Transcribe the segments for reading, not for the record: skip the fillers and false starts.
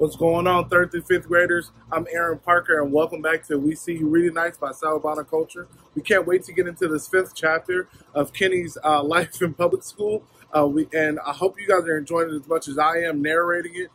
What's going on, 3rd through 5th graders? I'm Aaron Parker, and welcome back to We See You Reading Nights by Salabana Culture. We can't wait to get into this 5th chapter of Kenny's life in public school. And I hope you guys are enjoying it as much as I am narrating it,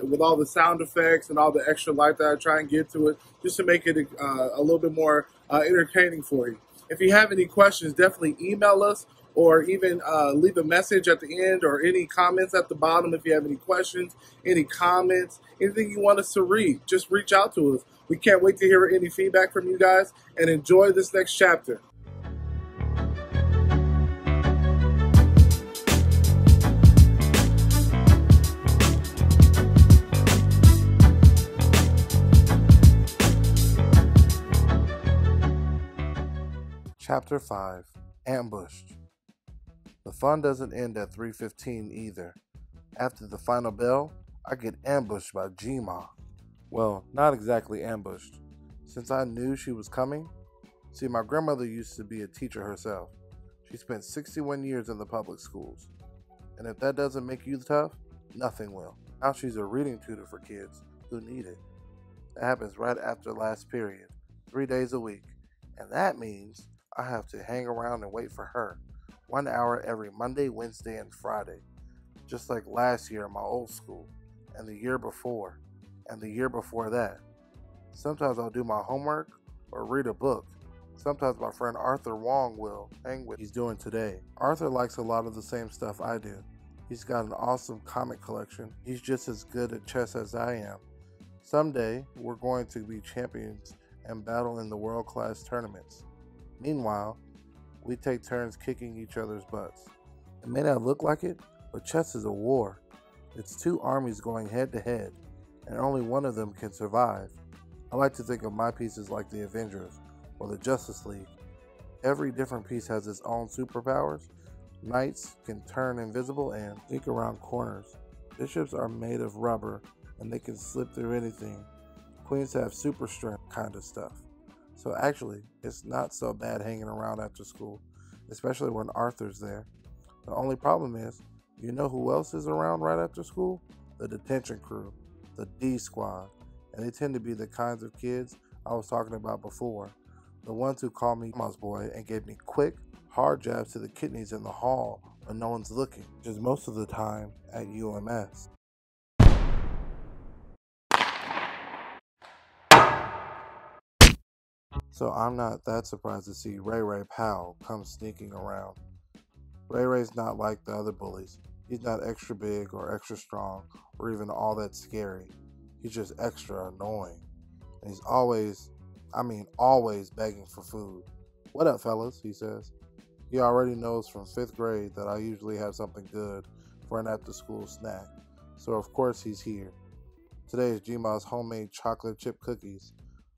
with all the sound effects and all the extra light that I try and get to it, just to make it a little bit more entertaining for you. If you have any questions, definitely email us, or even leave a message at the end, or any comments at the bottom. If you have any questions, any comments, anything you want us to read, just reach out to us. We can't wait to hear any feedback from you guys, and enjoy this next chapter. Chapter 5, Ambushed. The fun doesn't end at 3:15 either. After the final bell, I get ambushed by G-Ma. Well, not exactly ambushed, since I knew she was coming. See, my grandmother used to be a teacher herself. She spent 61 years in the public schools. And if that doesn't make you tough, nothing will. Now she's a reading tutor for kids who need it. That happens right after last period, 3 days a week. And that means I have to hang around and wait for her. 1 hour every Monday, Wednesday, and Friday. Just like last year in my old school, and the year before, and the year before that. Sometimes I'll do my homework or read a book. Sometimes my friend Arthur Wong will hang with he's doing today. Arthur likes a lot of the same stuff I do. He's got an awesome comic collection. He's just as good at chess as I am. Someday, we're going to be champions and battle in the world-class tournaments. Meanwhile, we take turns kicking each other's butts. It may not look like it, but chess is a war. It's two armies going head to head, and only one of them can survive. I like to think of my pieces like the Avengers or the Justice League. Every different piece has its own superpowers. Knights can turn invisible and sneak around corners. Bishops are made of rubber, and they can slip through anything. Queens have super strength kind of stuff. So actually, it's not so bad hanging around after school, especially when Arthur's there. The only problem is, you know who else is around right after school? The detention crew, the D squad. And they tend to be the kinds of kids I was talking about before. The ones who call me Mama's boy and gave me quick, hard jabs to the kidneys in the hall when no one's looking, which is most of the time at UMS. So I'm not that surprised to see Ray Ray Powell come sneaking around. Ray Ray's not like the other bullies. He's not extra big or extra strong or even all that scary. He's just extra annoying. And he's always begging for food. "What up, fellas?" he says. He already knows from 5th grade that I usually have something good for an after-school snack. So of course he's here. Today is G-Ma's homemade chocolate chip cookies.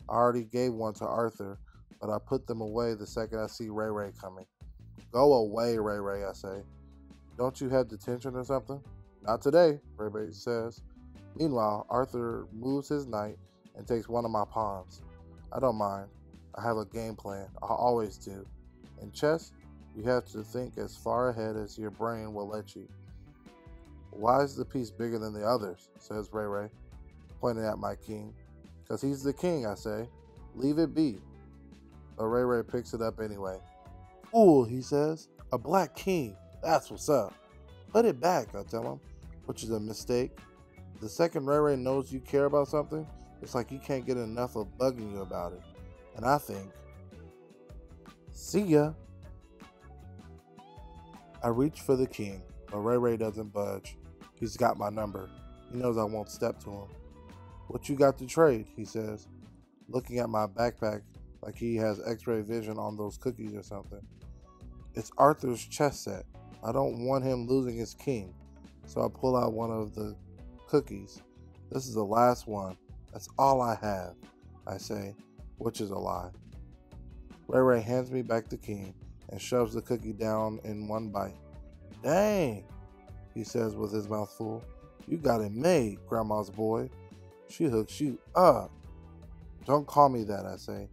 I already gave one to Arthur, but I put them away the second I see Ray Ray coming. "Go away, Ray Ray," I say. "Don't you have detention or something?" "Not today," Ray Ray says. Meanwhile, Arthur moves his knight and takes one of my pawns. I don't mind. I have a game plan. I always do. In chess, you have to think as far ahead as your brain will let you. "Why is the piece bigger than the others?" says Ray Ray, pointing at my king. "'Cause he's the king," I say. "Leave it be." But Ray Ray picks it up anyway. "Fool," he says. "A black king. That's what's up." "Put it back," I tell him, which is a mistake. The second Ray Ray knows you care about something, it's like you can't get enough of bugging you about it. And I think, see ya. I reach for the king, but Ray Ray doesn't budge. He's got my number. He knows I won't step to him. "What you got to trade?" he says, looking at my backpack like he has x-ray vision on those cookies or something. It's Arthur's chess set. I don't want him losing his king, so I pull out one of the cookies. "This is the last one. That's all I have," I say, which is a lie. Ray Ray hands me back the king and shoves the cookie down in one bite. "Dang," he says with his mouth full. "You got it made, Grandma's boy. She hooks you up." "Don't call me that," I say.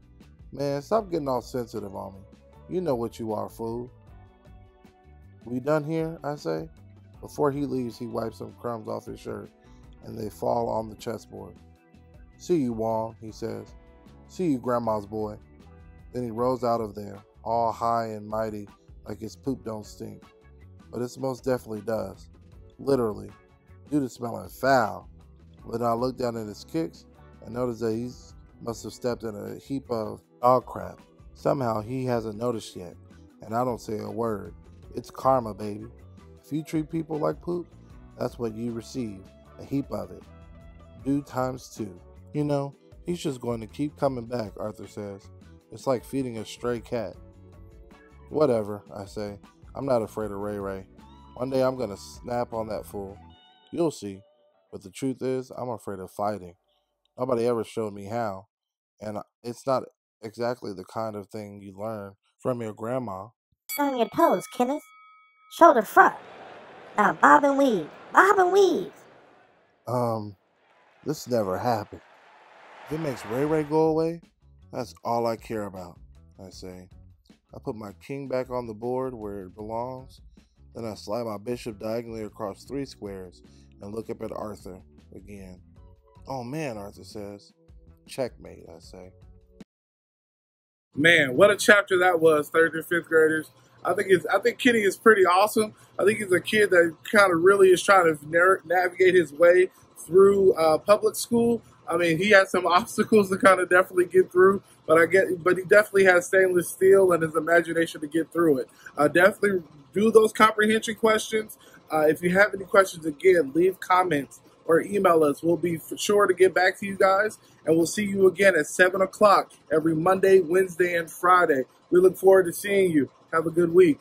"Man, stop getting all sensitive on me. You know what you are, fool." "We done here?" I say. Before he leaves, he wipes some crumbs off his shirt and they fall on the chessboard. "See you, Wong," he says. "See you, Grandma's boy." Then he rolls out of there, all high and mighty like his poop don't stink. But it most definitely does. Literally. Dude is smelling foul. But I look down at his kicks and notice that he must have stepped in a heap of dog crap. Somehow he hasn't noticed yet, and I don't say a word. It's karma, baby. If you treat people like poop, that's what you receive, a heap of it. Do times 2. You know, he's just going to keep coming back, Arthur says. It's like feeding a stray cat. Whatever, I say. I'm not afraid of Ray Ray. One day I'm going to snap on that fool. You'll see. But the truth is, I'm afraid of fighting. Nobody ever showed me how. And it's not exactly the kind of thing you learn from your grandma. On your toes, Kenneth. Shoulder front. Now bob and weave. Bob and weave. This never happened. If it makes Ray Ray go away, that's all I care about, I say. I put my king back on the board where it belongs. Then I slide my bishop diagonally across 3 squares and look up at Arthur again. "Oh man," Arthur says. "Checkmate," I say. Man, what a chapter that was, 3rd and 5th graders. I think Kenny is pretty awesome. I think he's a kid that kind of really is trying to navigate his way through public school. I mean, he has some obstacles to kind of definitely get through, but he definitely has stainless steel and his imagination to get through it. Definitely do those comprehension questions. If you have any questions, again, leave comments or email us. We'll be sure to get back to you guys, and we'll see you again at 7 o'clock every Monday, Wednesday, and Friday. We look forward to seeing you. Have a good week.